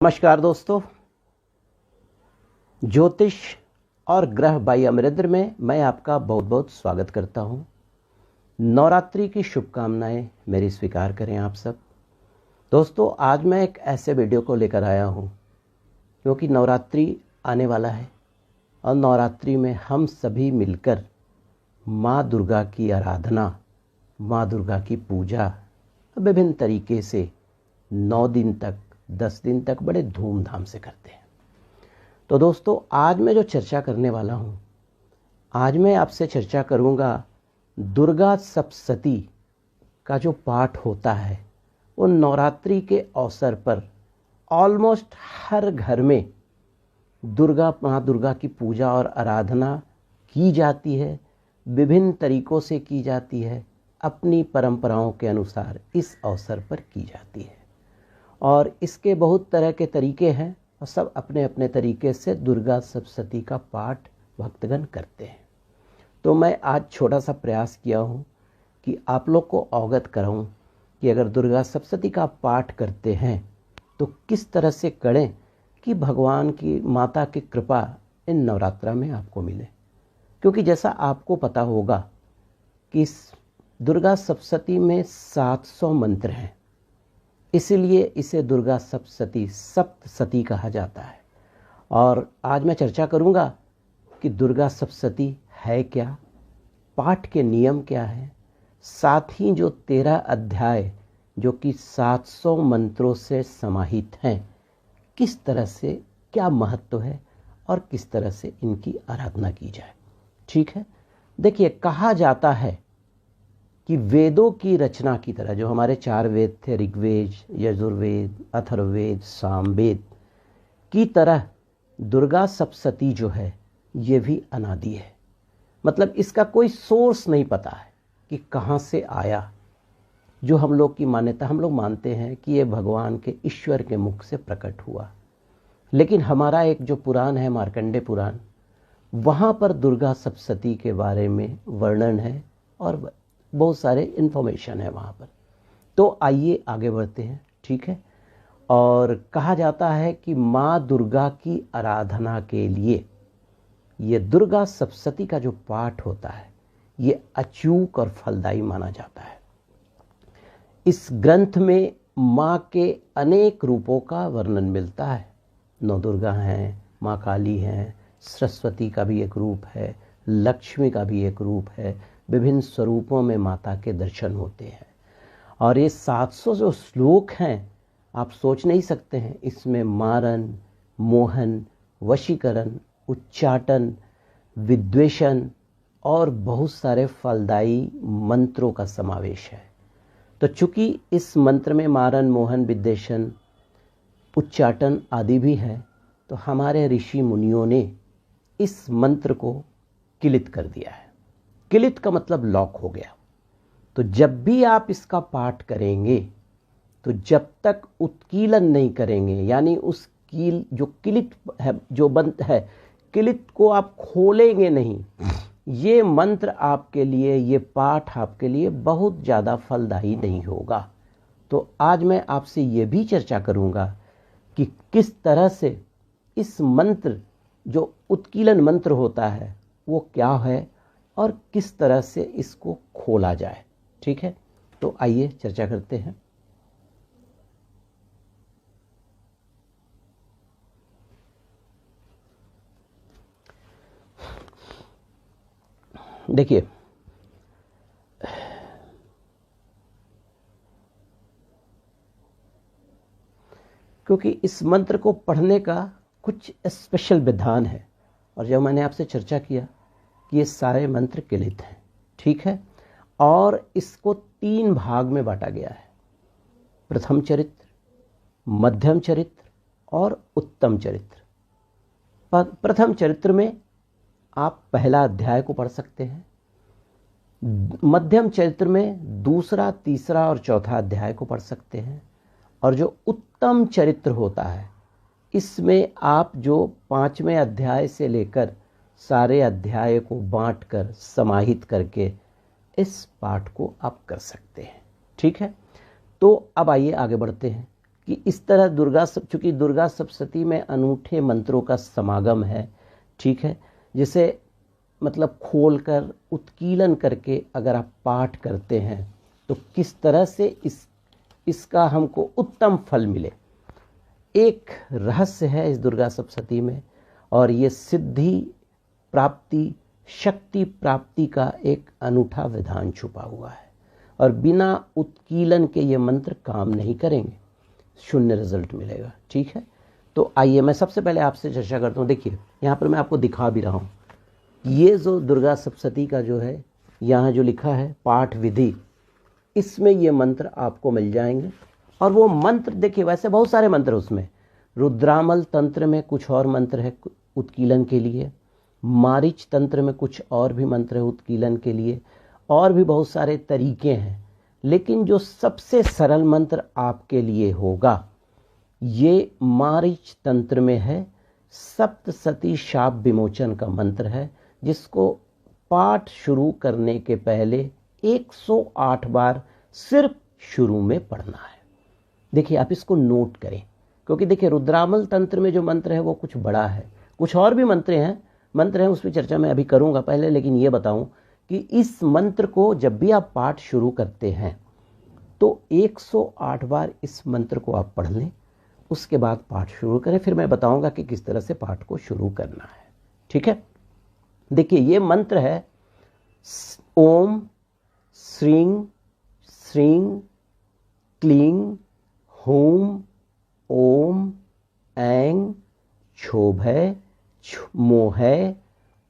नमस्कार दोस्तों, ज्योतिष और ग्रह बाई अमृत में मैं आपका बहुत बहुत स्वागत करता हूं। नवरात्रि की शुभकामनाएं मेरी स्वीकार करें आप सब। दोस्तों, आज मैं एक ऐसे वीडियो को लेकर आया हूं क्योंकि नवरात्रि आने वाला है और नवरात्रि में हम सभी मिलकर माँ दुर्गा की आराधना, माँ दुर्गा की पूजा विभिन्न तरीके से 9 दिन तक 10 दिन तक बड़े धूमधाम से करते हैं। तो दोस्तों, आज मैं जो चर्चा करने वाला हूँ, आज मैं आपसे चर्चा करूँगा दुर्गा सप्तशती का जो पाठ होता है वो नवरात्रि के अवसर पर ऑलमोस्ट हर घर में माँ दुर्गा की पूजा और आराधना की जाती है, विभिन्न तरीकों से की जाती है, अपनी परंपराओं के अनुसार इस अवसर पर की जाती है और इसके बहुत तरह के तरीके हैं और सब अपने अपने तरीके से दुर्गा सप्तशती का पाठ भक्तगण करते हैं। तो मैं आज छोटा सा प्रयास किया हूँ कि आप लोग को अवगत कराऊँ कि अगर दुर्गा सप्तशती का पाठ करते हैं तो किस तरह से करें कि भगवान की माता की कृपा इन नवरात्रा में आपको मिले। क्योंकि जैसा आपको पता होगा कि इस दुर्गा सप्तशती में 700 मंत्र हैं, इसीलिए इसे दुर्गा सप्तशती कहा जाता है। और आज मैं चर्चा करूंगा कि दुर्गा सप्तशती है क्या, पाठ के नियम क्या हैं, साथ ही जो 13 अध्याय जो कि 700 मंत्रों से समाहित हैं, किस तरह से क्या महत्व है और किस तरह से इनकी आराधना की जाए। ठीक है, देखिए, कहा जाता है कि वेदों की रचना की तरह, जो हमारे 4 वेद थे, ऋग्वेद, यजुर्वेद, अथर्ववेद, सामवेद की तरह दुर्गा सप्तशती जो है ये भी अनादि है। मतलब इसका कोई सोर्स नहीं पता है कि कहाँ से आया। जो हम लोग की मान्यता, हम लोग मानते हैं कि ये भगवान के ईश्वर के मुख से प्रकट हुआ, लेकिन हमारा एक जो पुराण है, मार्कंडेय पुराण, वहाँ पर दुर्गा सप्तशती के बारे में वर्णन है और बहुत सारे इन्फॉर्मेशन है वहाँ पर। तो आइए आगे बढ़ते हैं। ठीक है, और कहा जाता है कि माँ दुर्गा की आराधना के लिए ये दुर्गा सप्तशती का जो पाठ होता है ये अचूक और फलदायी माना जाता है। इस ग्रंथ में माँ के अनेक रूपों का वर्णन मिलता है। 9 दुर्गा हैं, माँ काली हैं, सरस्वती का भी एक रूप है, लक्ष्मी का भी एक रूप है, विभिन्न स्वरूपों में माता के दर्शन होते हैं। और ये 700 जो श्लोक हैं, आप सोच नहीं सकते हैं, इसमें मारन, मोहन, वशीकरण, उच्चाटन, विद्वेषण और बहुत सारे फलदायी मंत्रों का समावेश है। तो चूंकि इस मंत्र में मारन, मोहन, विद्वेषण, उच्चाटन आदि भी है, तो हमारे ऋषि मुनियों ने इस मंत्र को किलित कर दिया है। किलित का मतलब लॉक हो गया। तो जब भी आप इसका पाठ करेंगे तो जब तक उत्कीलन नहीं करेंगे, यानी उस कील जो किलित है, जो बंद है, किलित को आप खोलेंगे नहीं, ये मंत्र आपके लिए, ये पाठ आपके लिए बहुत ज़्यादा फलदायी नहीं होगा। तो आज मैं आपसे ये भी चर्चा करूँगा कि किस तरह से इस मंत्र, जो उत्कीलन मंत्र होता है, वो क्या है और किस तरह से इसको खोला जाए। ठीक है, तो आइए चर्चा करते हैं। देखिए, क्योंकि इस मंत्र को पढ़ने का कुछ स्पेशल विधान है और जब मैंने आपसे चर्चा किया कि ये सारे मंत्र किलित हैं। ठीक है, और इसको 3 भाग में बांटा गया है: प्रथम चरित्र, मध्यम चरित्र और उत्तम चरित्र। प्रथम चरित्र में आप पहला अध्याय को पढ़ सकते हैं, मध्यम चरित्र में दूसरा, तीसरा और चौथा अध्याय को पढ़ सकते हैं, और जो उत्तम चरित्र होता है इसमें आप जो 5वें अध्याय से लेकर सारे अध्याय को बांटकर समाहित करके इस पाठ को आप कर सकते हैं। ठीक है, तो अब आइए आगे बढ़ते हैं कि इस तरह चूँकि दुर्गा सप्तशती में अनूठे मंत्रों का समागम है, ठीक है, जिसे मतलब खोलकर उत्कीलन करके अगर आप पाठ करते हैं तो किस तरह से इसका हमको उत्तम फल मिले। एक रहस्य है इस दुर्गा सप्तशती में, और ये सिद्धि प्राप्ति, शक्ति प्राप्ति का एक अनूठा विधान छुपा हुआ है, और बिना उत्कीलन के ये मंत्र काम नहीं करेंगे, शून्य रिजल्ट मिलेगा। ठीक है, तो आइए मैं सबसे पहले आपसे चर्चा करता हूँ। देखिए यहाँ पर मैं आपको दिखा भी रहा हूँ, ये जो दुर्गा सप्तशती का जो है यहाँ जो लिखा है पाठ विधि, इसमें ये मंत्र आपको मिल जाएंगे। और वो मंत्र देखिए, वैसे बहुत सारे मंत्र उसमें, रुद्रामल तंत्र में कुछ और मंत्र है उत्कीलन के लिए, मारीच तंत्र में कुछ और भी मंत्र है उत्कीलन के लिए, और भी बहुत सारे तरीके हैं। लेकिन जो सबसे सरल मंत्र आपके लिए होगा ये मारीच तंत्र में है, सप्तशती शाप विमोचन का मंत्र है, जिसको पाठ शुरू करने के पहले 108 बार सिर्फ शुरू में पढ़ना है। देखिए आप इसको नोट करें, क्योंकि देखिए रुद्रामल तंत्र में जो मंत्र है वो कुछ बड़ा है, कुछ और भी मंत्र हैं उस पर चर्चा मैं अभी करूंगा पहले, लेकिन ये बताऊं कि इस मंत्र को जब भी आप पाठ शुरू करते हैं तो 108 बार इस मंत्र को आप पढ़ लें, उसके बाद पाठ शुरू करें। फिर मैं बताऊंगा कि किस तरह से पाठ को शुरू करना है। ठीक है, देखिए ये मंत्र है ओम श्रीं श्रीं क्लीं हूं ओम ऐं क्षोभय मोहय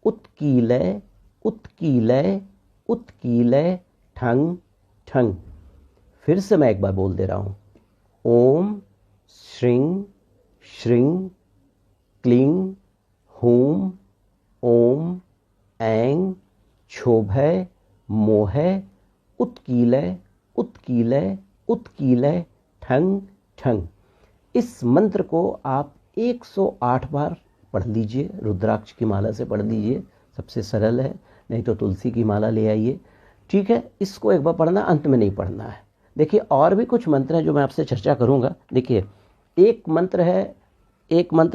उत्कीलय उत्कीलय उत्कीलय ठंग ठंग। फिर से मैं एक बार बोल दे रहा हूँ, ओम श्रीं श्रीं क्लीं हूं ओम ऐं क्षोभय मोहय उत्कीलय उत्कीलय उत्कीलय ठंग ठंग। इस मंत्र को आप 108 बार पढ़ लीजिए, रुद्राक्ष की माला से पढ़ लीजिए, सबसे सरल है, नहीं तो तुलसी की माला ले आइए। ठीक है, इसको एक बार पढ़ना, अंत में नहीं पढ़ना है। देखिए और भी कुछ मंत्र हैं जो मैं आपसे चर्चा करूंगा। देखिए एक मंत्र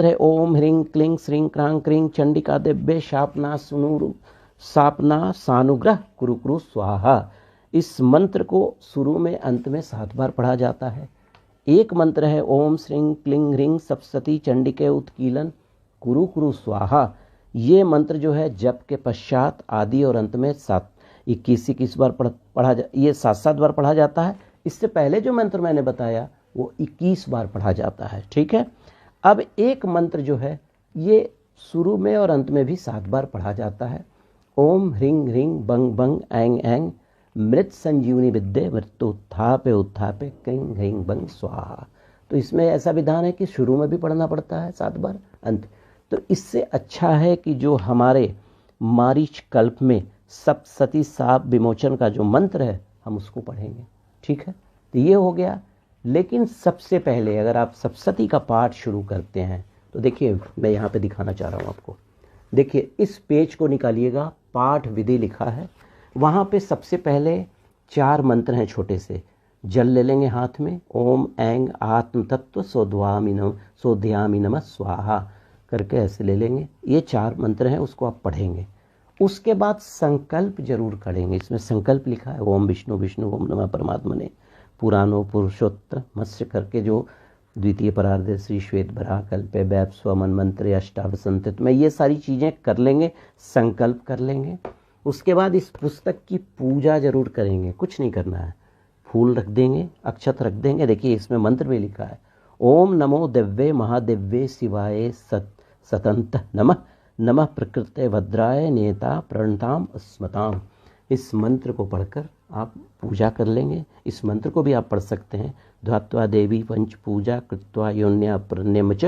है ओम ह्रीं क्लीं श्रीं क्रां क्रीं चंडिका देव्ये शापना सुनूरु सापना सानुग्रह कुरु कुरु स्वाहा। इस मंत्र को शुरू में अंत में 7 बार पढ़ा जाता है। एक मंत्र है ओम श्रीं क्लीं ह्रीं सप्तशती चंडिके उत्कीलन कुरु कुरु स्वाहा। ये मंत्र जो है जप के पश्चात आदि और अंत में 21 बार ये 7 बार पढ़ा जाता है। इससे पहले जो मंत्र मैंने बताया वो 21 बार पढ़ा जाता है। ठीक है, अब एक मंत्र जो है ये शुरू में और अंत में भी 7 बार पढ़ा जाता है। ओम ह्रीं ह्रीं बंग बंग ऐं ऐं मृत संजीवनी विद्ये मृत्यु उत्थापे उत्थापे क्लीं ह्रीं बंग स्वाहा। तो इसमें ऐसा विधान है कि शुरू में भी पढ़ना पड़ता है 7 बार, अंत। तो इससे अच्छा है कि जो हमारे मारीच कल्प में सप्तशती शाप विमोचन का जो मंत्र है हम उसको पढ़ेंगे। ठीक है, तो ये हो गया। लेकिन सबसे पहले अगर आप सप्तशती का पाठ शुरू करते हैं तो देखिए मैं यहाँ पे दिखाना चाह रहा हूँ आपको। देखिए इस पेज को निकालिएगा, पाठ विधि लिखा है, वहाँ पे सबसे पहले 4 मंत्र हैं छोटे से। जल ले लेंगे हाथ में, ओम ऐं आत्म तत्व सोध्यामि नमः स्वाहा करके ऐसे ले लेंगे। ये 4 मंत्र हैं, उसको आप पढ़ेंगे। उसके बाद संकल्प जरूर करेंगे। इसमें संकल्प लिखा है ओम विष्णु विष्णु ओम नमः परमात्मने पुराणो पुरुषोत्तर मत्स्य करके जो द्वितीय परार्ध श्री श्वेत भरा कल्पे वैप स्वमन मंत्र अष्टावसंतित में ये सारी चीज़ें कर लेंगे, संकल्प कर लेंगे। उसके बाद इस पुस्तक की पूजा जरूर करेंगे, कुछ नहीं करना है, फूल रख देंगे, अक्षत रख देंगे। देखिए इसमें मंत्र भी लिखा है ओम नमो दिव्ये महादिव्ये शिवाय सतंत नमः नमः प्रकृते भद्राय नेता प्रणताम स्मताम। इस मंत्र को पढ़कर आप पूजा कर लेंगे। इस मंत्र को भी आप पढ़ सकते हैं, ध्वात्वा देवी पंच पूजा कृत्वा योन्या प्रणयमच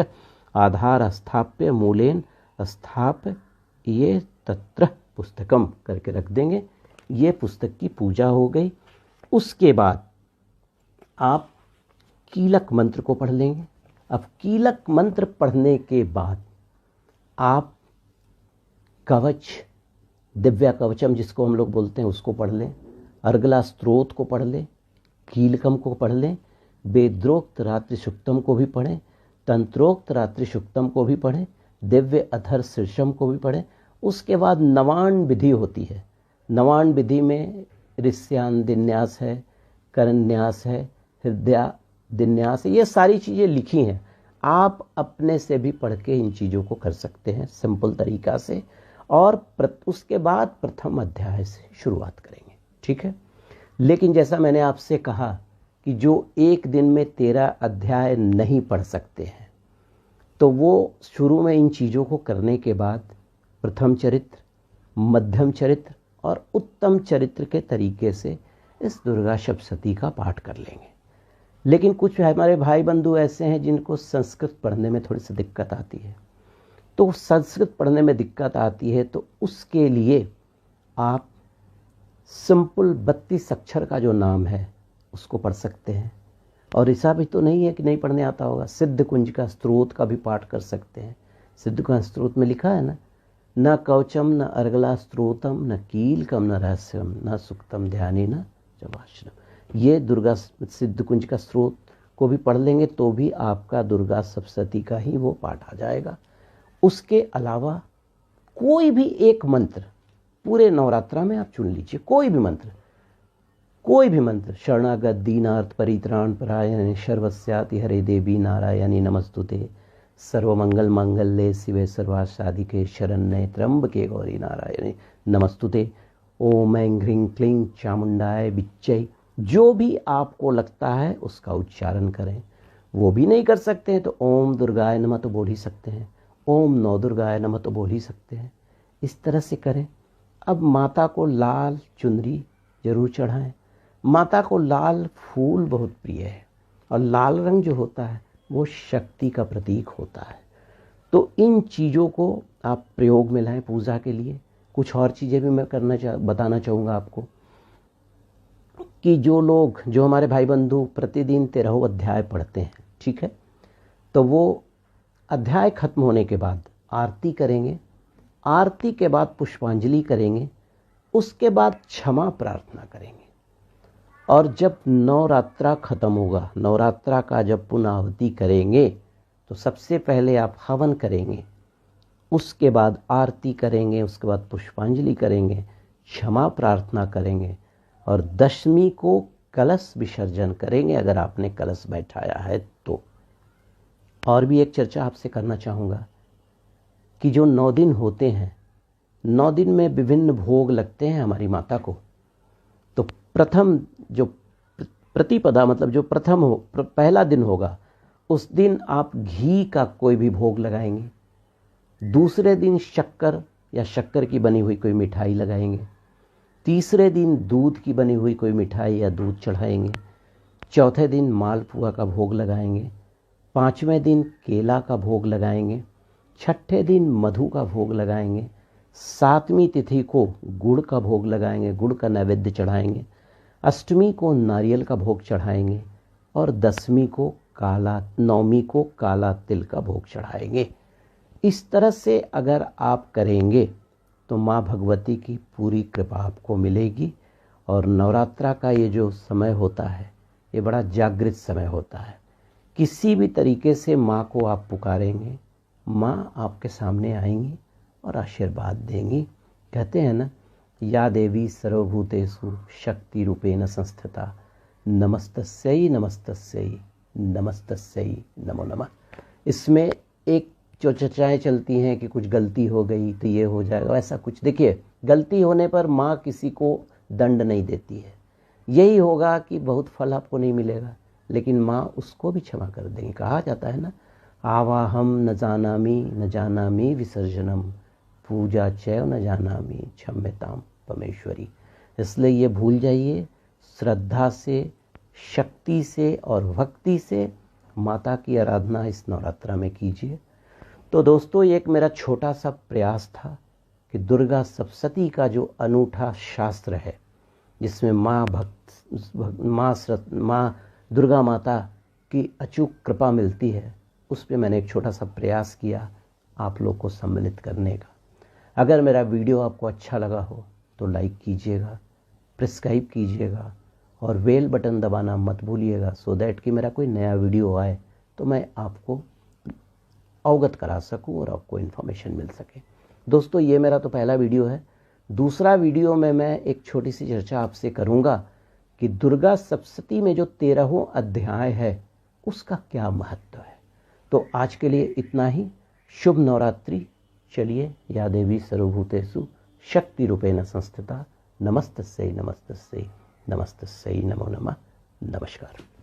आधार स्थाप्य मूलेन स्थाप्य ये तत्र पुस्तकम करके रख देंगे। ये पुस्तक की पूजा हो गई। उसके बाद आप कीलक मंत्र को पढ़ लेंगे। अब कीलक मंत्र पढ़ने के बाद आप कवच, दिव्या कवचम जिसको हम लोग बोलते हैं उसको पढ़ लें, अर्गला स्त्रोत को पढ़ लें, कीलकम को पढ़ लें। वेद्रोक्त रात्रि सुक्तम को भी पढ़ें, तंत्रोक्त रात्रि सुक्तम को भी पढ़ें, दिव्य अधर शीर्षम को भी पढ़ें। उसके बाद नवान विधि होती है। नवान विधि में ऋष्यान दिन्यास है, करन्यास है, हृदय दिन्यास है, ये सारी चीज़ें लिखी हैं। आप अपने से भी पढ़ के इन चीज़ों को कर सकते हैं सिंपल तरीक़ा से। और उसके बाद प्रथम अध्याय से शुरुआत करेंगे, ठीक है। लेकिन जैसा मैंने आपसे कहा कि जो एक दिन में 13 अध्याय नहीं पढ़ सकते हैं, तो वो शुरू में इन चीज़ों को करने के बाद प्रथम चरित्र, मध्यम चरित्र और उत्तम चरित्र के तरीके से इस दुर्गा सप्तशती का पाठ कर लेंगे। लेकिन कुछ हमारे भाई बंधु ऐसे हैं जिनको संस्कृत पढ़ने में थोड़ी सी दिक्कत आती है। तो संस्कृत पढ़ने में दिक्कत आती है तो उसके लिए आप सिंपल 32 अक्षर का जो नाम है उसको पढ़ सकते हैं। और ऐसा भी तो नहीं है कि नहीं पढ़ने आता होगा, सिद्ध कुंज का स्त्रोत का भी पाठ कर सकते हैं। सिद्ध कुंज स्त्रोत में लिखा है ना, न कवचम न अर्गला स्त्रोतम न कीलकम न रहस्यम न सुक्तम ध्यानी न जवाश्रम। ये दुर्गा सिद्ध कुंज का स्त्रोत को भी पढ़ लेंगे तो भी आपका दुर्गा सप्तशती का ही वो पाठ आ जाएगा। उसके अलावा कोई भी एक मंत्र पूरे नवरात्रा में आप चुन लीजिए, कोई भी मंत्र, शरणागत दीनार्थ परित्राण परायण सर्वस्याति हरे देवी नारायणी नमस्तुते सर्वमंगल मंगल्ये शिवे सर्वासाधिके शरण्ये त्र्यंबके गौरी नारायणी नमस्तुते। ओम ऐं ह्रीं क्लीं चामुंडाय विच्चै। जो भी आपको लगता है उसका उच्चारण करें। वो भी नहीं कर सकते हैं तो ओम दुर्गाय नमः तो बोल ही सकते हैं, ओम नौ दुर्गाय नमः तो बोल ही सकते हैं। इस तरह से करें। अब माता को लाल चुनरी जरूर चढ़ाएं। माता को लाल फूल बहुत प्रिय है और लाल रंग जो होता है वो शक्ति का प्रतीक होता है। तो इन चीज़ों को आप प्रयोग में लाएं पूजा के लिए। कुछ और चीज़ें भी मैं बताना चाहूँगा आपको कि जो हमारे भाई बंधु प्रतिदिन 13 अध्याय पढ़ते हैं, ठीक है, तो वो अध्याय खत्म होने के बाद आरती करेंगे। आरती के बाद पुष्पांजलि करेंगे। उसके बाद क्षमा प्रार्थना करेंगे। और जब नवरात्रा खत्म होगा, नवरात्रा का जब पुनाहुति करेंगे तो सबसे पहले आप हवन करेंगे, उसके बाद आरती करेंगे, उसके बाद पुष्पांजलि करेंगे, क्षमा प्रार्थना करेंगे और दशमी को कलश विसर्जन करेंगे अगर आपने कलश बैठाया है तो। और भी एक चर्चा आपसे करना चाहूँगा कि जो 9 दिन होते हैं, 9 दिन में विभिन्न भोग लगते हैं हमारी माता को। तो प्रथम जो प्रतिपदा मतलब जो पहला दिन होगा उस दिन आप घी का कोई भी भोग लगाएंगे। दूसरे दिन शक्कर या शक्कर की बनी हुई कोई मिठाई लगाएंगे। तीसरे दिन दूध की बनी हुई कोई मिठाई या दूध चढ़ाएंगे। चौथे दिन मालपुआ का भोग लगाएंगे। 5वें दिन केला का भोग लगाएंगे। 6ठे दिन मधु का भोग लगाएंगे। 7वीं तिथि को गुड़ का भोग लगाएंगे, गुड़ का नैवेद्य चढ़ाएंगे। 8वीं को नारियल का भोग चढ़ाएंगे और 9वीं को काला तिल का भोग चढ़ाएंगे। इस तरह से अगर आप करेंगे तो माँ भगवती की पूरी कृपा आपको मिलेगी। और नवरात्रा का ये जो समय होता है ये बड़ा जागृत समय होता है। किसी भी तरीके से माँ को आप पुकारेंगे, माँ आपके सामने आएंगी और आशीर्वाद देंगी। कहते हैं ना, या देवी सर्वभूतेषु शक्ति रूपेण संस्थिता नमस्तस्यै नमस्तस्यै नमस्तस्यै नमो नमः। इसमें एक जो चर्चाएँ चलती हैं कि कुछ गलती हो गई तो ये हो जाएगा, ऐसा कुछ देखिए, गलती होने पर माँ किसी को दंड नहीं देती है। यही होगा कि बहुत फल आपको नहीं मिलेगा, लेकिन माँ उसको भी क्षमा कर देंगी। कहा जाता है ना, आवाहम न जानामि विसर्जनम पूजा चैव न जानामि क्षम्यताम परमेश्वरी। इसलिए ये भूल जाइए, श्रद्धा से, शक्ति से और भक्ति से माता की आराधना इस नवरात्रा में कीजिए। तो दोस्तों, ये एक मेरा छोटा सा प्रयास था कि दुर्गा सप्तशती का जो अनूठा शास्त्र है जिसमें माँ दुर्गा माता की अचूक कृपा मिलती है, उस पर मैंने एक छोटा सा प्रयास किया आप लोग को सम्मिलित करने का। अगर मेरा वीडियो आपको अच्छा लगा हो तो लाइक कीजिएगा, सब्सक्राइब कीजिएगा और बेल बटन दबाना मत भूलिएगा, सो दैट कि मेरा कोई नया वीडियो आए तो मैं आपको अवगत करा सकूं और आपको इन्फॉर्मेशन मिल सके। दोस्तों, ये मेरा तो पहला वीडियो है। दूसरा वीडियो में मैं एक छोटी सी चर्चा आपसे करूंगा कि दुर्गा सप्तशती में जो 13वां अध्याय है उसका क्या महत्व है। तो आज के लिए इतना ही। शुभ नवरात्रि। चलिए, या देवी सर्वभूतेषु शक्ति रूपेण संस्थिता, नमस्तस्यै नमस्तस्यै नमस्तस्यै नमो नमः। नमस्कार।